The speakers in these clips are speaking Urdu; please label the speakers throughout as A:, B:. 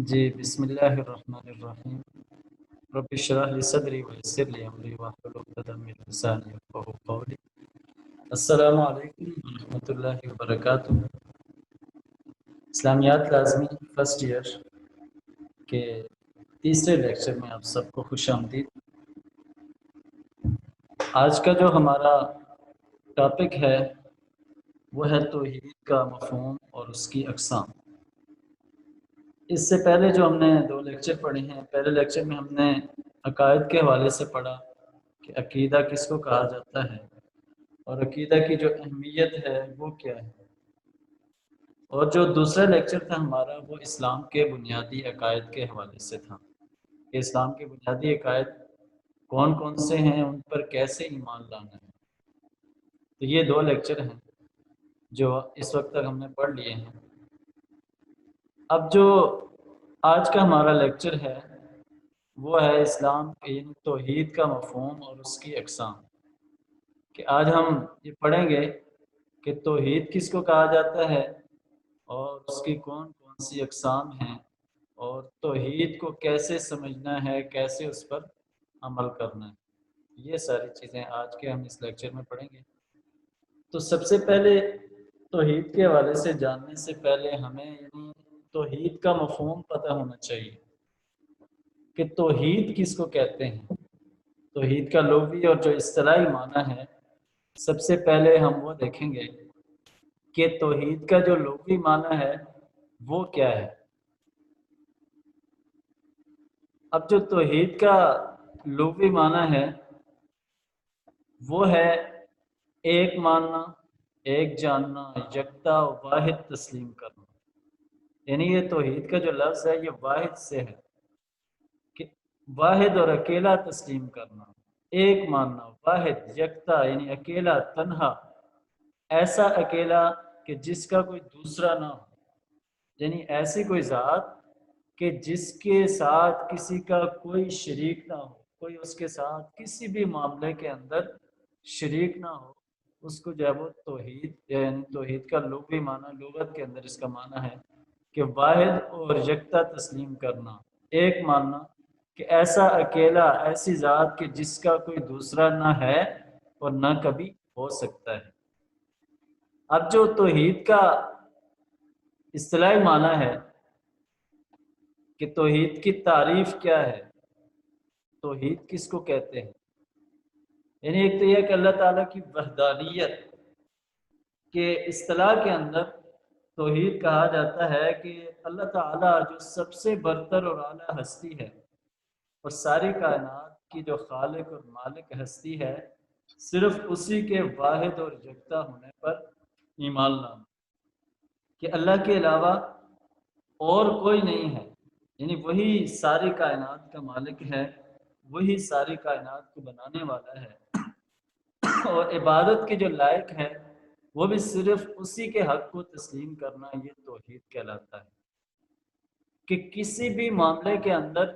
A: جی بسم اللہ الرحمن الرحیم رب اشرح لی صدری ویسر لی امری واحلل عقدۃ من لسانی یفقہوا قولی۔ السلام علیکم ورحمۃ اللہ وبرکاتہ۔ اسلامیات لازمی فرسٹ ایئر کے تیسرے لیکچر میں آپ سب کو خوش آمدید۔ آج کا جو ہمارا ٹاپک ہے وہ ہے توحید کا مفہوم اور اس کی اقسام۔ اس سے پہلے جو ہم نے 2 لیکچر پڑھے ہیں، پہلے لیکچر میں ہم نے عقائد کے حوالے سے پڑھا کہ عقیدہ کس کو کہا جاتا ہے اور عقیدہ کی جو اہمیت ہے وہ کیا ہے، اور جو دوسرا لیکچر تھا ہمارا وہ اسلام کے بنیادی عقائد کے حوالے سے تھا کہ اسلام کے بنیادی عقائد کون کون سے ہیں، ان پر کیسے ایمان لانا ہے۔ تو یہ 2 لیکچر ہیں جو اس وقت تک ہم نے پڑھ لیے ہیں۔ اب جو آج کا ہمارا لیکچر ہے وہ ہے اسلام یعنی توحید کا مفہوم اور اس کی اقسام، کہ آج ہم یہ پڑھیں گے کہ توحید کس کو کہا جاتا ہے اور اس کی کون کون سی اقسام ہیں، اور توحید کو کیسے سمجھنا ہے، کیسے اس پر عمل کرنا ہے۔ یہ ساری چیزیں آج کے ہم اس لیکچر میں پڑھیں گے۔ تو سب سے پہلے توحید کے حوالے سے جاننے سے پہلے ہمیں یعنی توحید کا مفہوم پتہ ہونا چاہیے کہ توحید کس کو کہتے ہیں۔ توحید کا لغوی اور جو اصطلاحی معنی ہے، سب سے پہلے ہم وہ دیکھیں گے کہ توحید کا جو لغوی معنی ہے وہ کیا ہے۔ اب جو توحید کا لغوی معنی ہے وہ ہے ایک ماننا، ایک جاننا، یکتا واحد تسلیم کرنا۔ یعنی یہ توحید کا جو لفظ ہے یہ واحد سے ہے کہ واحد اور اکیلا تسلیم کرنا، ایک ماننا، واحد، یکتا یعنی اکیلا، تنہا، ایسا اکیلا کہ جس کا کوئی دوسرا نہ ہو، یعنی ایسی کوئی ذات کہ جس کے ساتھ کسی کا کوئی شریک نہ ہو، کوئی اس کے ساتھ کسی بھی معاملے کے اندر شریک نہ ہو، اس کو جو ہے وہ توحید یعنی توحید کا لغوی معنی، لغت کے اندر اس کا معنی ہے کہ واحد اور یکتا تسلیم کرنا، ایک ماننا کہ ایسا اکیلا، ایسی ذات کہ جس کا کوئی دوسرا نہ ہے اور نہ کبھی ہو سکتا ہے۔ اب جو توحید کا اصطلاحی معنی ہے کہ توحید کی تعریف کیا ہے، توحید کس کو کہتے ہیں، یعنی ایک تو یہ کہ اللہ تعالیٰ کی وحدانیت کے اصطلاح کے اندر توحید کہا جاتا ہے کہ اللہ تعالیٰ جو سب سے برتر اور اعلیٰ ہستی ہے اور ساری کائنات کی جو خالق اور مالک ہستی ہے، صرف اسی کے واحد اور یکتا ہونے پر ایمان لانا، کہ اللہ کے علاوہ اور کوئی نہیں ہے، یعنی وہی ساری کائنات کا مالک ہے، وہی ساری کائنات کو بنانے والا ہے، اور عبادت کے جو لائق ہے وہ بھی صرف اسی کے حق کو تسلیم کرنا، یہ توحید کہلاتا ہے کہ کسی بھی معاملے کے اندر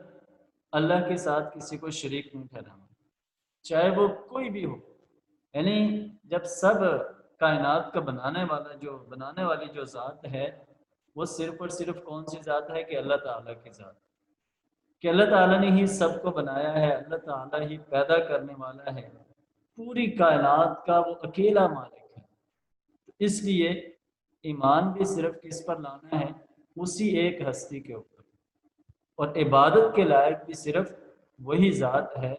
A: اللہ کے ساتھ کسی کو شریک نہیں ٹھہرانا، چاہے وہ کوئی بھی ہو۔ یعنی جب سب کائنات کا بنانے والی جو ذات ہے وہ صرف اور صرف کون سی ذات ہے کہ اللہ تعالیٰ کی ذات، کہ اللہ تعالیٰ نے ہی سب کو بنایا ہے، اللہ تعالیٰ ہی پیدا کرنے والا ہے، پوری کائنات کا وہ اکیلا مالک ہے۔ اس لیے ایمان بھی صرف کس پر لانا ہے، اسی ایک ہستی کے اوپر، اور عبادت کے لائق بھی صرف وہی ذات ہے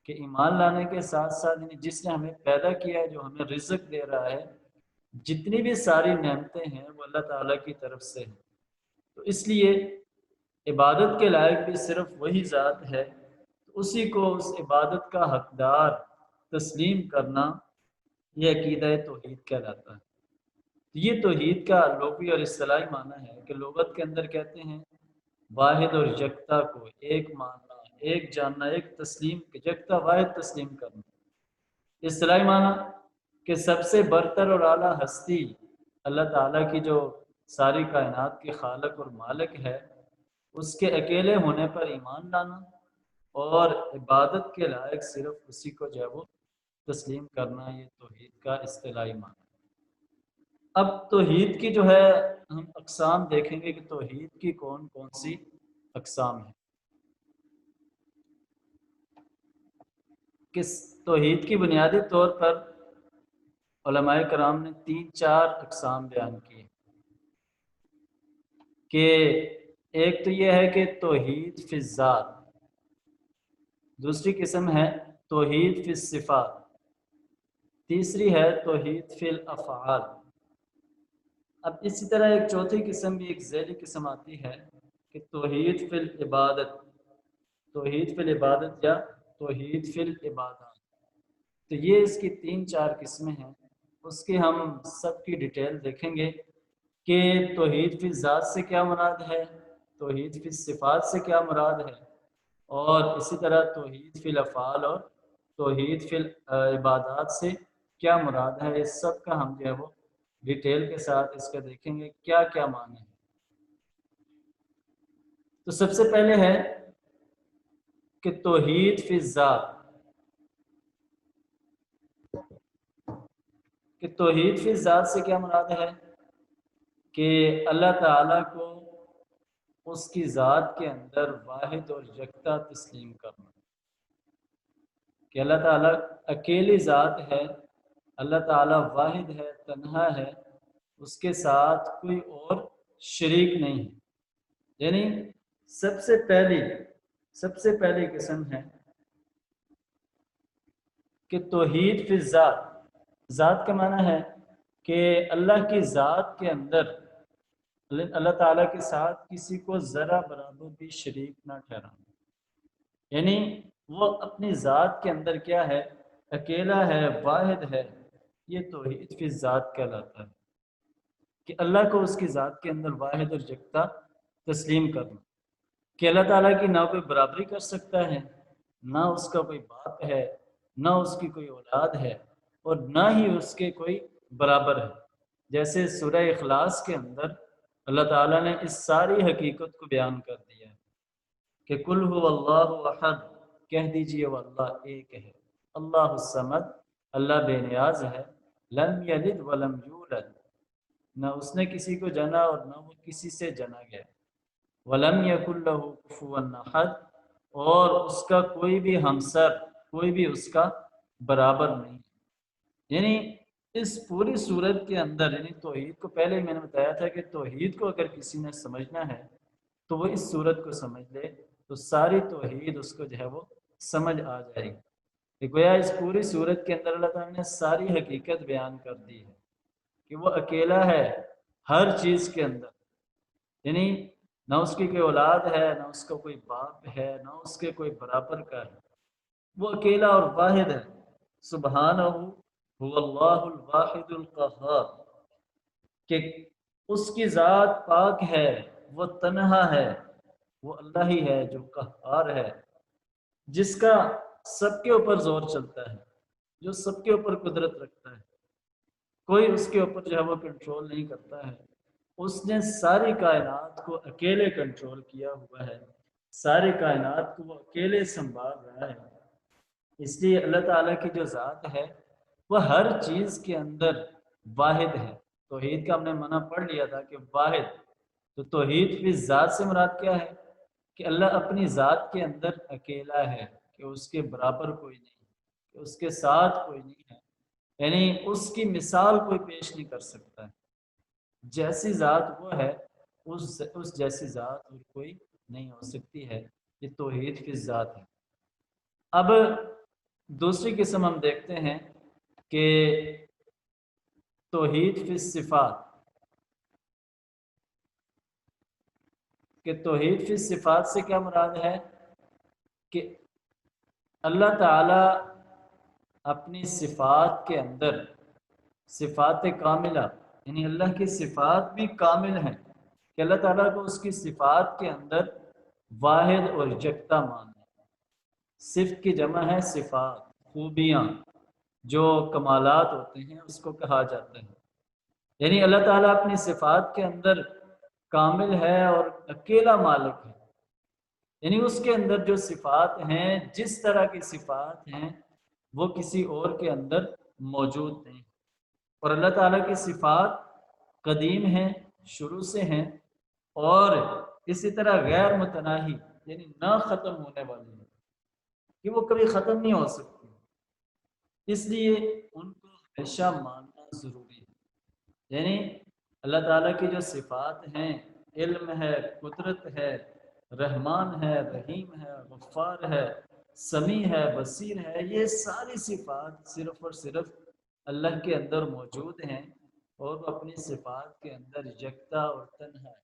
A: کہ ایمان لانے کے ساتھ ساتھ یعنی جس نے ہمیں پیدا کیا ہے، جو ہمیں رزق دے رہا ہے، جتنی بھی ساری نعمتیں ہیں وہ اللہ تعالیٰ کی طرف سے ہیں، تو اس لیے عبادت کے لائق بھی صرف وہی ذات ہے، تو اسی کو اس عبادت کا حقدار تسلیم کرنا، یہ عقیدہ توحید کہلاتا ہے۔ یہ توحید کا لغوی اور اصطلاحی معنی ہے کہ لغت کے اندر کہتے ہیں واحد اور یکتا کو ایک ماننا، ایک جاننا، ایک تسلیم، یکتا واحد تسلیم کرنا۔ اصطلاحی معنی کہ سب سے برتر اور اعلیٰ ہستی اللہ تعالیٰ کی جو ساری کائنات کے خالق اور مالک ہے، اس کے اکیلے ہونے پر ایمان لانا، اور عبادت کے لائق صرف اسی کو جو ہے وہ تسلیم کرنا، یہ توحید کا اصطلاحی معنی۔ اب توحید کی جو ہے ہم اقسام دیکھیں گے کہ توحید کی کون کون سی اقسام ہیں. کس توحید کی بنیادی طور پر علماء کرام نے 3-4 اقسام بیان کیے کہ ایک تو یہ ہے کہ توحید فی الذات، دوسری قسم ہے توحید فی الصفات، تیسری ہے توحید فی الافعال. اب اسی طرح ایک چوتھی قسم بھی، ایک ذیلی قسم آتی ہے کہ توحید فی العبادت، توحید فی العبادت یا توحید فی العبادات. تو یہ اس کی 3-4 قسمیں ہیں. اس کی ہم سب کی ڈیٹیل دیکھیں گے کہ توحید فی ذات سے کیا مراد ہے، توحید فی صفات سے کیا مراد ہے، اور اسی طرح توحید فی الافعال اور توحید فی العبادات سے کیا مراد ہے. اس سب کا ہم جو ہے وہ ڈیٹیل کے ساتھ اس کا دیکھیں گے کیا کیا معنی ہے. تو سب سے پہلے ہے کہ توحید فی ذات، کہ توحید فی ذات سے کیا مراد ہے کہ اللہ تعالیٰ کو اس کی ذات کے اندر واحد اور یکتا تسلیم کرنا، کہ اللہ تعالیٰ اکیلی ذات ہے، اللہ تعالیٰ واحد ہے، تنہا ہے، اس کے ساتھ کوئی اور شریک نہیں ہے. یعنی سب سے پہلی قسم ہے کہ توحید فی ذات. ذات کا معنی ہے کہ اللہ کی ذات کے اندر اللہ تعالیٰ کے ساتھ کسی کو ذرا برابر بھی شریک نہ ٹھہرانا. یعنی وہ اپنی ذات کے اندر کیا ہے، اکیلا ہے، واحد ہے. یہ توحید فی ذات کہلاتا ہے کہ اللہ کو اس کی ذات کے اندر واحد اور یکتا تسلیم کرنا، کہ اللہ تعالیٰ کی نہ کوئی برابری کر سکتا ہے، نہ اس کا کوئی باپ ہے، نہ اس کی کوئی اولاد ہے، اور نہ ہی اس کے کوئی برابر ہے. جیسے سورہ اخلاص کے اندر اللہ تعالیٰ نے اس ساری حقیقت کو بیان کر دیا ہے کہ قل هو اللہ احد، کہہ دیجئے وہ اللہ ایک ہے، اللہ الصمد، اللہ بے نیاز ہے، لم یلد ولم یولد، نہ اس نے کسی کو جنا اور نہ وہ کسی سے جنا گیا، ولم یکن لہ کفوا احد، اور اس کا کوئی بھی ہمسر، کوئی بھی اس کا برابر نہیں. یعنی اس پوری صورت کے اندر، یعنی توحید کو پہلے ہی میں نے بتایا تھا کہ توحید کو اگر کسی نے سمجھنا ہے تو وہ اس صورت کو سمجھ لے تو ساری توحید اس کو جو ہے وہ سمجھ آ جائے گی. کہ گویا اس پوری صورت کے اندر اللہ تعالیٰ نے ساری حقیقت بیان کر دی ہے کہ وہ اکیلا ہے ہر چیز کے اندر. یعنی نہ اس کی کوئی اولاد ہے، نہ اس کا کوئی باپ ہے، نہ اس کے کوئی برابر کا ہے، وہ اکیلا اور واحد ہے. سبحانہ هو اللہ الواحد القہار، کہ اس کی ذات پاک ہے، وہ تنہا ہے، وہ اللہ ہی ہے جو قہار ہے، جس کا سب کے اوپر زور چلتا ہے، جو سب کے اوپر قدرت رکھتا ہے، کوئی اس کے اوپر جو ہے وہ کنٹرول نہیں کرتا ہے. اس نے ساری کائنات کو اکیلے کنٹرول کیا ہوا ہے، ساری کائنات کو وہ اکیلے سنبھال رہا ہے. اس لیے اللہ تعالیٰ کی جو ذات ہے وہ ہر چیز کے اندر واحد ہے. توحید کا ہم نے معنی پڑھ لیا تھا کہ واحد. تو توحید فی ذات سے مراد کیا ہے کہ اللہ اپنی ذات کے اندر اکیلا ہے، کہ اس کے برابر کوئی نہیں، کہ اس کے ساتھ کوئی نہیں ہے. یعنی اس کی مثال کوئی پیش نہیں کر سکتا ہے. جیسی ذات وہ ہے اس جیسی ذات اور کوئی نہیں ہو سکتی ہے. یہ توحید فی ذات ہے. اب دوسری قسم ہم دیکھتے ہیں کہ توحید فی الصفات، کہ توحید فی الصفات سے کیا مراد ہے کہ اللہ تعالی اپنی صفات کے اندر صفات کاملہ، یعنی اللہ کی صفات بھی کامل ہیں، کہ اللہ تعالیٰ کو اس کی صفات کے اندر واحد اور یکتا ماننا. صفت کی جمع ہے صفات، خوبیاں، جو کمالات ہوتے ہیں اس کو کہا جاتا ہے. یعنی اللہ تعالیٰ اپنی صفات کے اندر کامل ہے اور اکیلا مالک ہے. یعنی اس کے اندر جو صفات ہیں، جس طرح کی صفات ہیں، وہ کسی اور کے اندر موجود نہیں. اور اللہ تعالیٰ کی صفات قدیم ہیں، شروع سے ہیں، اور اسی طرح غیر متناہی یعنی نہ ختم ہونے والی ہے کہ وہ کبھی ختم نہیں ہو سکتی، اس لیے ان کو ہمیشہ ماننا ضروری ہے۔ یعنی اللہ تعالیٰ کی جو صفات ہیں، علم ہے، قدرت ہے، رحمان ہے، رحیم ہے، غفار ہے، سمیع ہے، بصیر ہے، یہ ساری صفات صرف اور صرف اللہ کے اندر موجود ہیں، اور وہ اپنی صفات کے اندر یکتا اور تنہا ہے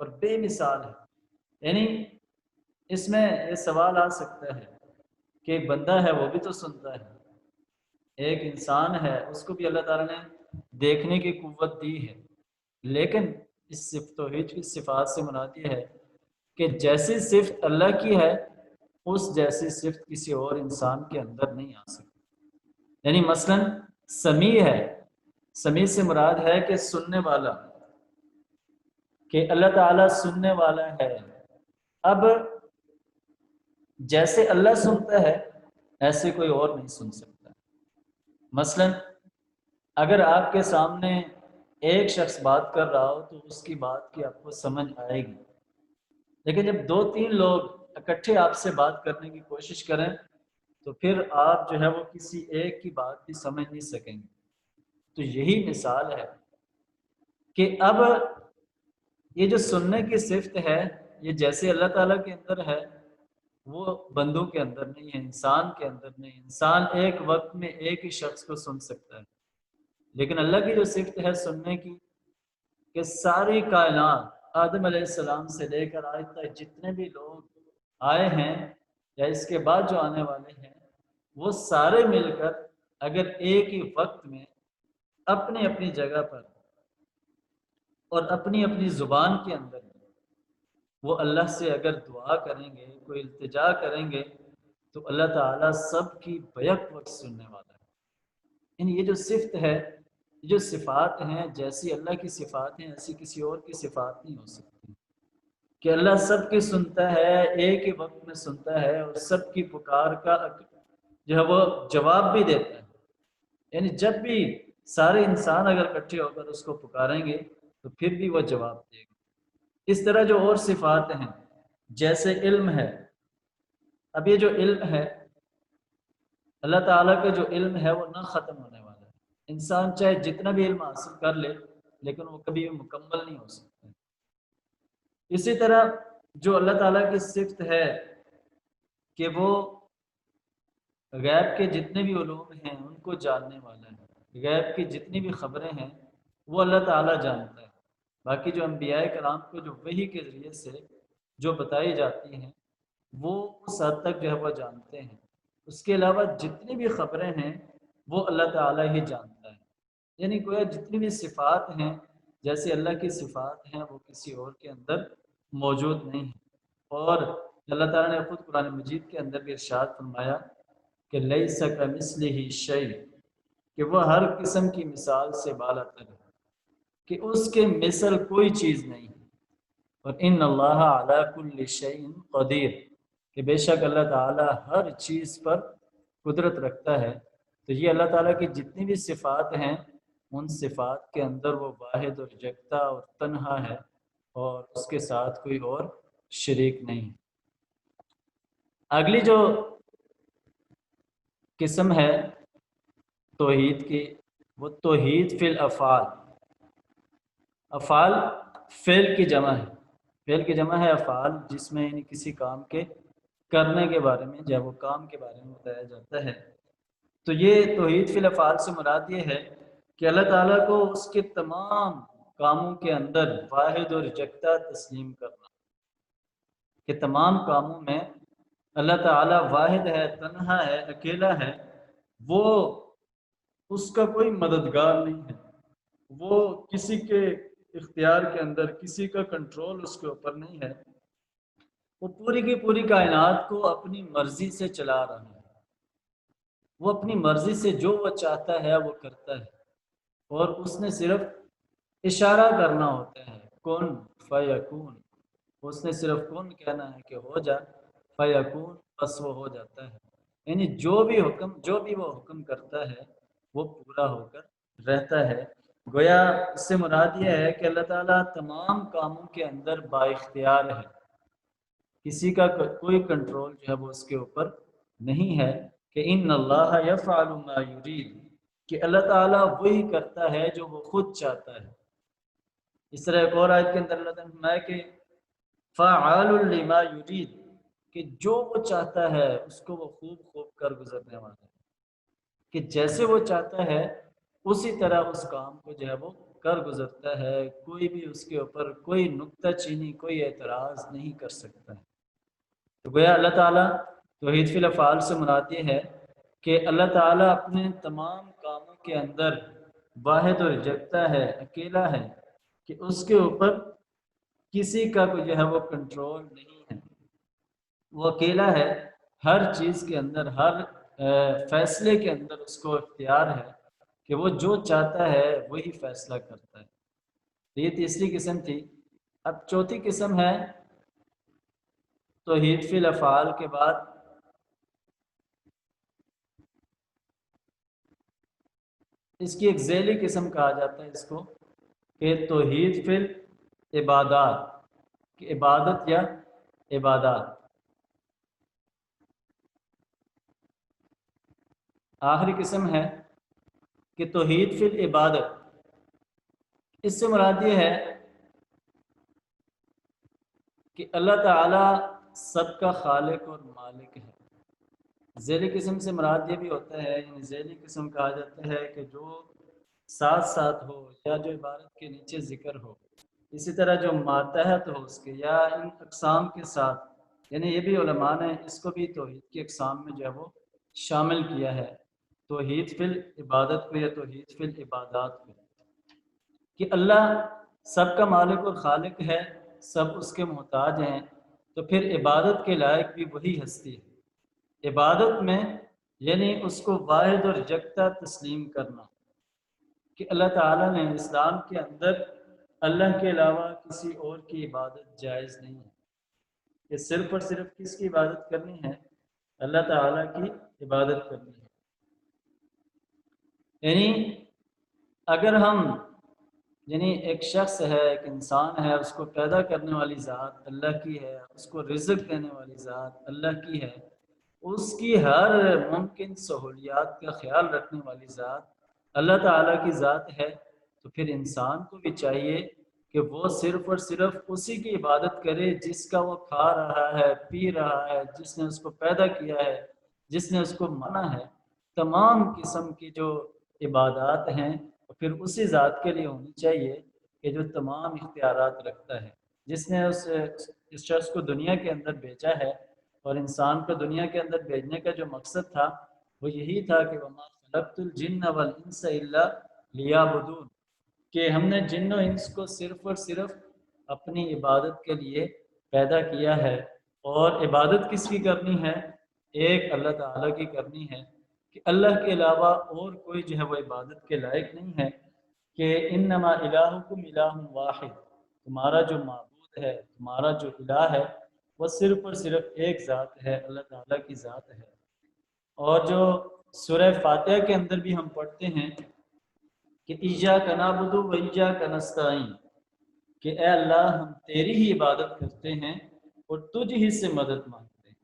A: اور بے مثال ہے۔ یعنی اس میں یہ سوال آ سکتا ہے کہ ایک بندہ ہے وہ بھی تو سنتا ہے، ایک انسان ہے اس کو بھی اللہ تعالیٰ نے دیکھنے کی قوت دی ہے، لیکن اس توحید کی صفات سے مراد یہ ہے کہ جیسی صفت اللہ کی ہے اس جیسی صفت کسی اور انسان کے اندر نہیں آ سکتی۔ یعنی مثلا سمیع ہے، سمیع سے مراد ہے کہ سننے والا، کہ اللہ تعالیٰ سننے والا ہے۔ اب جیسے اللہ سنتا ہے ایسے کوئی اور نہیں سن سکتا۔ مثلا اگر آپ کے سامنے ایک شخص بات کر رہا ہو تو اس کی بات کی آپ کو سمجھ آئے گی، لیکن جب دو تین لوگ اکٹھے آپ سے بات کرنے کی کوشش کریں تو پھر آپ جو ہے وہ کسی ایک کی بات بھی سمجھ نہیں سکیں گے۔ تو یہی مثال ہے کہ اب یہ جو سننے کی صفت ہے یہ جیسے اللہ تعالیٰ کے اندر ہے وہ بندوں کے اندر نہیں ہے، انسان کے اندر نہیں۔ انسان ایک وقت میں ایک ہی شخص کو سن سکتا ہے، لیکن اللہ کی جو صفت ہے سننے کی کہ ساری کائنات آدم علیہ السلام سے لے کر آج تک جتنے بھی لوگ آئے ہیں یا اس کے بعد جو آنے والے ہیں وہ سارے مل کر اگر ایک ہی وقت میں اپنی اپنی جگہ پر اور اپنی اپنی زبان کے اندر وہ اللہ سے اگر دعا کریں گے، کوئی التجا کریں گے تو اللہ تعالیٰ سب کی بیک وقت سننے والا ہے۔ یعنی یہ جو صفت ہے، یہ جو صفات ہیں، جیسی اللہ کی صفات ہیں ایسی کسی اور کی صفات نہیں ہو سکتی، کہ اللہ سب کی سنتا ہے، ایک ہی وقت میں سنتا ہے اور سب کی پکار کا جو ہے وہ جواب بھی دیتا ہے۔ یعنی جب بھی سارے انسان اگر اکٹھے ہو کر اس کو پکاریں گے تو پھر بھی وہ جواب دے گا۔ اس طرح جو اور صفات ہیں جیسے علم ہے، اب یہ جو علم ہے اللہ تعالیٰ کا جو علم ہے وہ نہ ختم ہونے والا ہے۔ انسان چاہے جتنا بھی علم حاصل کر لے لیکن وہ کبھی بھی مکمل نہیں ہو سکتا۔ اسی طرح جو اللہ تعالیٰ کی صفت ہے کہ وہ غیب کے جتنے بھی علوم ہیں ان کو جاننے والا ہے، غیب کی جتنی بھی خبریں ہیں وہ اللہ تعالیٰ جانتا ہے۔ باقی جو انبیاء کرام کو جو وحی کے ذریعے سے جو بتائی جاتی ہیں وہ اس حد تک جو ہے وہ جانتے ہیں، اس کے علاوہ جتنی بھی خبریں ہیں وہ اللہ تعالیٰ ہی جانتا ہے۔ یعنی گویا جتنی بھی صفات ہیں جیسے اللہ کی صفات ہیں وہ کسی اور کے اندر موجود نہیں ہیں۔ اور اللہ تعالیٰ نے خود قرآن مجید کے اندر بھی ارشاد فرمایا کہ لیس کمثلہ شیء، کہ وہ ہر قسم کی مثال سے بالا تر ہے، کہ اس کے مثل کوئی چیز نہیں ہے۔ اور ان اللہ علی کل شیء قدیر، کہ بے شک اللہ تعالیٰ ہر چیز پر قدرت رکھتا ہے۔ تو یہ اللہ تعالیٰ کی جتنی بھی صفات ہیں ان صفات کے اندر وہ واحد اور یکتا اور تنہا ہے اور اس کے ساتھ کوئی اور شریک نہیں ہے۔ اگلی جو قسم ہے توحید کی وہ توحید فی الافعال۔ افعال فعل کی جمع ہے، فعل کی جمع ہے افعال، جس میں یعنی کسی کام کے کرنے کے بارے میں جب وہ کام کے بارے میں بتایا جاتا ہے۔ تو یہ توحید فی الافعال سے مراد یہ ہے کہ اللہ تعالیٰ کو اس کے تمام کاموں کے اندر واحد اور یکتا تسلیم کرنا، کہ تمام کاموں میں اللہ تعالیٰ واحد ہے، تنہا ہے، اکیلا ہے، وہ اس کا کوئی مددگار نہیں ہے، وہ کسی کے اختیار کے اندر، کسی کا کنٹرول اس کے اوپر نہیں ہے، وہ پوری کی پوری کائنات کو اپنی مرضی سے چلا رہا ہے، وہ اپنی مرضی سے جو وہ چاہتا ہے وہ کرتا ہے، اور اس نے صرف اشارہ کرنا ہوتا ہے، کن فیکون، اس نے صرف کن کہنا ہے کہ ہو جا، فیکون، بس وہ ہو جاتا ہے۔ یعنی جو بھی وہ حکم کرتا ہے وہ پورا ہو کر رہتا ہے۔ گویا اس سے مراد یہ ہے کہ اللہ تعالیٰ تمام کاموں کے اندر با اختیار ہے، کسی کا کوئی کنٹرول جو ہے وہ اس کے اوپر نہیں ہے، کہ ان اللہ یفعل ما یرید، کہ اللہ تعالیٰ وہی کرتا ہے جو وہ خود چاہتا ہے۔ اس طرح ایک اور آیت کے اندر اللہ تعالیٰ نے فرمایا کہ فعال لما یرید، کہ جو وہ چاہتا ہے اس کو وہ خوب خوب کر گزرنے والا ہے، کہ جیسے وہ چاہتا ہے اسی طرح اس کام کو جو ہے وہ کر گزرتا ہے، کوئی بھی اس کے اوپر کوئی نکتہ چینی، کوئی اعتراض نہیں کر سکتا ہے۔ تو گویا اللہ تعالیٰ توحید فی الافعال سے مراد یہ ہے کہ اللہ تعالیٰ اپنے تمام کاموں کے اندر واحد اور یکتا ہے، اکیلا ہے، کہ اس کے اوپر کسی کا کوئی جو ہے وہ کنٹرول نہیں ہے، وہ اکیلا ہے، ہر چیز کے اندر، ہر فیصلے کے اندر اس کو اختیار ہے کہ وہ جو چاہتا ہے وہی فیصلہ کرتا ہے۔ تو یہ تیسری قسم تھی۔ اب چوتھی قسم ہے توحید فی الافعال کے بعد اس کی ایک ذیلی قسم کہا جاتا ہے اس کو، کہ توحید فی العبادات، کہ عبادت یا عبادات۔ آخری قسم ہے کہ توحید فی العبادت، اس سے مراد یہ ہے کہ اللہ تعالیٰ سب کا خالق اور مالک ہے۔ ذیلی قسم سے مراد یہ بھی ہوتا ہے، یعنی ذیلی قسم کہا جاتا ہے کہ جو ساتھ ساتھ ہو یا جو عبارت کے نیچے ذکر ہو، اسی طرح جو ماتحت ہو اس کے یا ان اقسام کے ساتھ، یعنی یہ بھی علماء نے اس کو بھی توحید کی اقسام میں جو ہے وہ شامل کیا ہے، توحید فی العبادت کو یا توحید فی العبادات کو، کہ اللہ سب کا مالک اور خالق ہے، سب اس کے محتاج ہیں، تو پھر عبادت کے لائق بھی وہی ہستی ہے۔ عبادت میں یعنی اس کو واحد اور یکتا تسلیم کرنا، کہ اللہ تعالیٰ نے اسلام کے اندر اللہ کے علاوہ کسی اور کی عبادت جائز نہیں ہے، کہ صرف اور صرف کس کی عبادت کرنی ہے؟ اللہ تعالیٰ کی عبادت کرنی ہے۔ یعنی اگر ہم، یعنی ایک شخص ہے، ایک انسان ہے، اس کو پیدا کرنے والی ذات اللہ کی ہے، اس کو رزق دینے والی ذات اللہ کی ہے، اس کی ہر ممکن سہولیات کا خیال رکھنے والی ذات اللہ تعالیٰ کی ذات ہے، تو پھر انسان کو بھی چاہیے کہ وہ صرف اور صرف اسی کی عبادت کرے جس کا وہ کھا رہا ہے، پی رہا ہے، جس نے اس کو پیدا کیا ہے، جس نے اس کو مانا ہے۔ تمام قسم کی جو عبادات ہیں پھر اسی ذات کے لیے ہونی چاہیے کہ جو تمام اختیارات رکھتا ہے، جس نے اس شخص کو دنیا کے اندر بھیجا ہے، اور انسان کو دنیا کے اندر بھیجنے کا جو مقصد تھا وہ یہی تھا کہ وَمَا خَلَقْتُ الْجِنَّ وَالْإِنسَ إِلَّا لِيَعْبُدُونِ، کہ ہم نے جن و انس کو صرف اور صرف اپنی عبادت کے لیے پیدا کیا ہے۔ اور عبادت کس کی کرنی ہے؟ ایک اللہ تعالیٰ کی کرنی ہے، کہ اللہ کے علاوہ اور کوئی جو ہے وہ عبادت کے لائق نہیں ہے، کہ انما الہکم الہ واحد، تمہارا جو معبود ہے، تمہارا جو الہ ہے، وہ صرف اور صرف ایک ذات ہے، اللہ تعالیٰ کی ذات ہے۔ اور جو سورہ فاتحہ کے اندر بھی ہم پڑھتے ہیں کہ ایاک نعبد و ایاک نستعین، کہ اے اللہ ہم تیری ہی عبادت کرتے ہیں اور تجھ ہی سے مدد مانگتے ہیں۔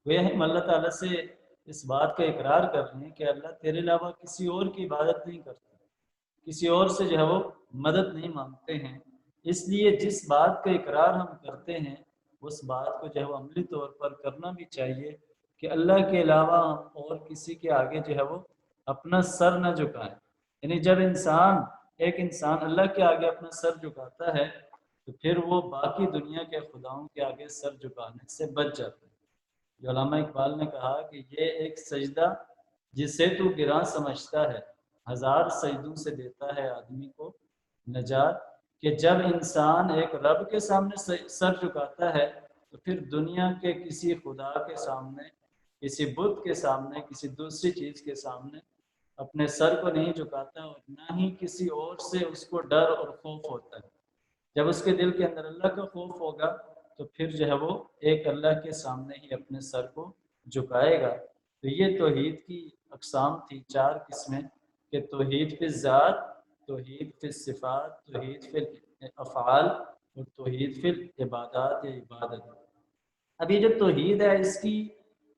A: وہ ہم اللہ تعالیٰ سے اس بات کا اقرار کر رہے ہیں کہ اللہ تیرے علاوہ کسی اور کی عبادت نہیں کرتا، کسی اور سے جو ہے وہ مدد نہیں مانگتے ہیں۔ اس لیے جس بات کا اقرار ہم کرتے ہیں اس بات کو جو ہے وہ عملی طور پر کرنا بھی چاہیے، کہ اللہ کے علاوہ ہم اور کسی کے آگے جو ہے وہ اپنا سر نہ جھکائیں۔ یعنی جب ایک انسان اللہ کے آگے اپنا سر جھکاتا ہے تو پھر وہ باقی دنیا کے خداؤں کے آگے سر جھکانے سے بچ جاتا ہے۔ جو علامہ اقبال نے کہا کہ یہ ایک سجدہ جسے تو گراں سمجھتا ہے، ہزار سجدوں سے دیتا ہے آدمی کو نجات، کہ جب انسان ایک رب کے سامنے سر جھکاتا ہے تو پھر دنیا کے کسی خدا کے سامنے، کسی بت کے سامنے، کسی دوسری چیز کے سامنے اپنے سر کو نہیں جھکاتا، اور نہ ہی کسی اور سے اس کو ڈر اور خوف ہوتا ہے۔ جب اس کے دل کے اندر اللہ کا خوف ہوگا تو پھر جو ہے وہ ایک اللہ کے سامنے ہی اپنے سر کو جھکائے گا۔ تو یہ توحید کی اقسام تھی، چار قسمیں، کہ توحید فی الذات، توحید فی الصفات، توحید فی الافعال اور توحید فی العبادات یا عبادت۔ اب یہ جو توحید ہے اس کی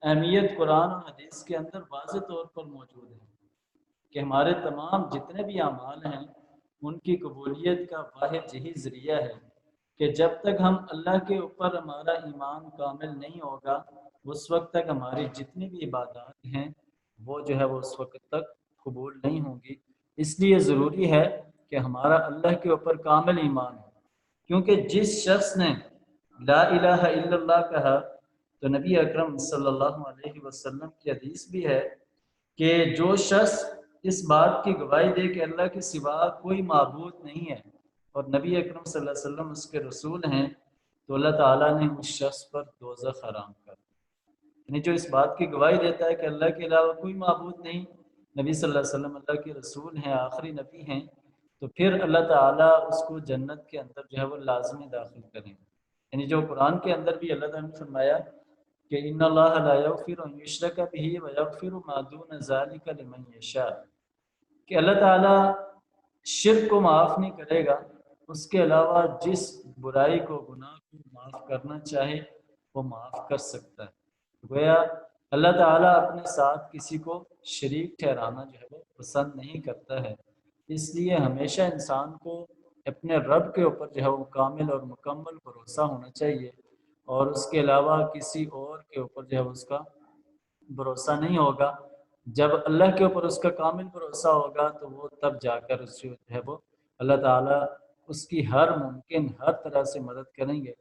A: اہمیت قرآن اور حدیث کے اندر واضح طور پر موجود ہے کہ ہمارے تمام جتنے بھی اعمال ہیں ان کی قبولیت کا واحد یہی ذریعہ ہے کہ جب تک ہم اللہ کے اوپر ہمارا ایمان کامل نہیں ہوگا اس وقت تک ہماری جتنی بھی عبادات ہیں وہ جو ہے وہ اس وقت تک قبول نہیں ہوں گی۔ اس لیے ضروری ہے کہ ہمارا اللہ کے اوپر کامل ایمان ہو، کیونکہ جس شخص نے لا الہ الا اللہ کہا تو نبی اکرم صلی اللہ علیہ وسلم کی حدیث بھی ہے کہ جو شخص اس بات کی گواہی دے کہ اللہ کے سوا کوئی معبود نہیں ہے اور نبی اکرم صلی اللہ علیہ وسلم اس کے رسول ہیں تو اللہ تعالیٰ نے اس شخص پر دوزخ حرام کر دیا۔ یعنی جو اس بات کی گواہی دیتا ہے کہ اللہ کے علاوہ کوئی معبود نہیں، نبی صلی اللہ علیہ وسلم اللہ کے رسول ہیں، آخری نبی ہیں، تو پھر اللہ تعالیٰ اس کو جنت کے اندر جو ہے وہ لازمی داخل کریں۔ یعنی جو قرآن کے اندر بھی اللہ تعالیٰ نے فرمایا کہ ان اللہ لا یغفر ان یشرک بہ ویغفر ما دون ذلک لمن یشاء، کہ اللہ تعالیٰ شرک کو معاف نہیں کرے گا، اس کے علاوہ جس برائی کو، گناہ کو معاف کرنا چاہے وہ معاف کر سکتا ہے۔ گویا اللہ تعالیٰ اپنے ساتھ کسی کو شریک ٹھہرانا جو ہے وہ پسند نہیں کرتا ہے، اس لیے ہمیشہ انسان کو اپنے رب کے اوپر جو ہے وہ کامل اور مکمل بھروسہ ہونا چاہیے، اور اس کے علاوہ کسی اور کے اوپر جو ہے اس کا بھروسہ نہیں ہوگا۔ جب اللہ کے اوپر اس کا کامل بھروسہ ہوگا تو وہ تب جا کر اس جو ہے وہ اللہ تعالیٰ اس کی ہر ممکن ہر طرح سے مدد کریں گے،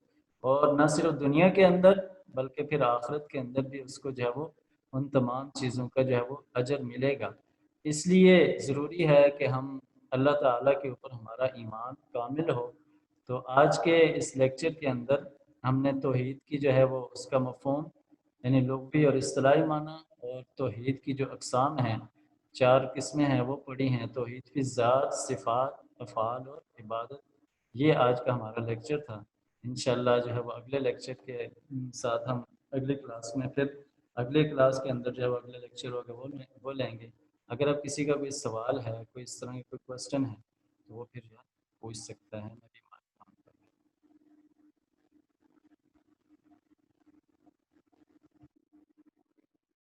A: اور نہ صرف دنیا کے اندر بلکہ پھر آخرت کے اندر بھی اس کو جو ہے وہ ان تمام چیزوں کا جو ہے وہ اجر ملے گا۔ اس لیے ضروری ہے کہ ہم اللہ تعالیٰ کے اوپر ہمارا ایمان کامل ہو۔ تو آج کے اس لیکچر کے اندر ہم نے توحید کی جو ہے وہ اس کا مفہوم یعنی لغوی اور اصطلاحی معنی اور توحید کی جو اقسام ہیں، 4 قسمیں ہیں وہ پڑھی ہیں، توحید فی ذات، صفات، افعال اور عبادت۔ یہ آج کا ہمارا لیکچر تھا۔ انشاءاللہ جو ہے وہ اگلے لیکچر کے ساتھ ہم اگلی کلاس میں پھر اگلے کلاس کے اندر جو ہے وہ اگلے لیکچر ہوگا وہ لیں گے۔ اگر اب کسی کا کوئی سوال ہے، کوئی اس طرح کی کوئی کوسچن ہے تو وہ پھر پوچھ سکتا ہے۔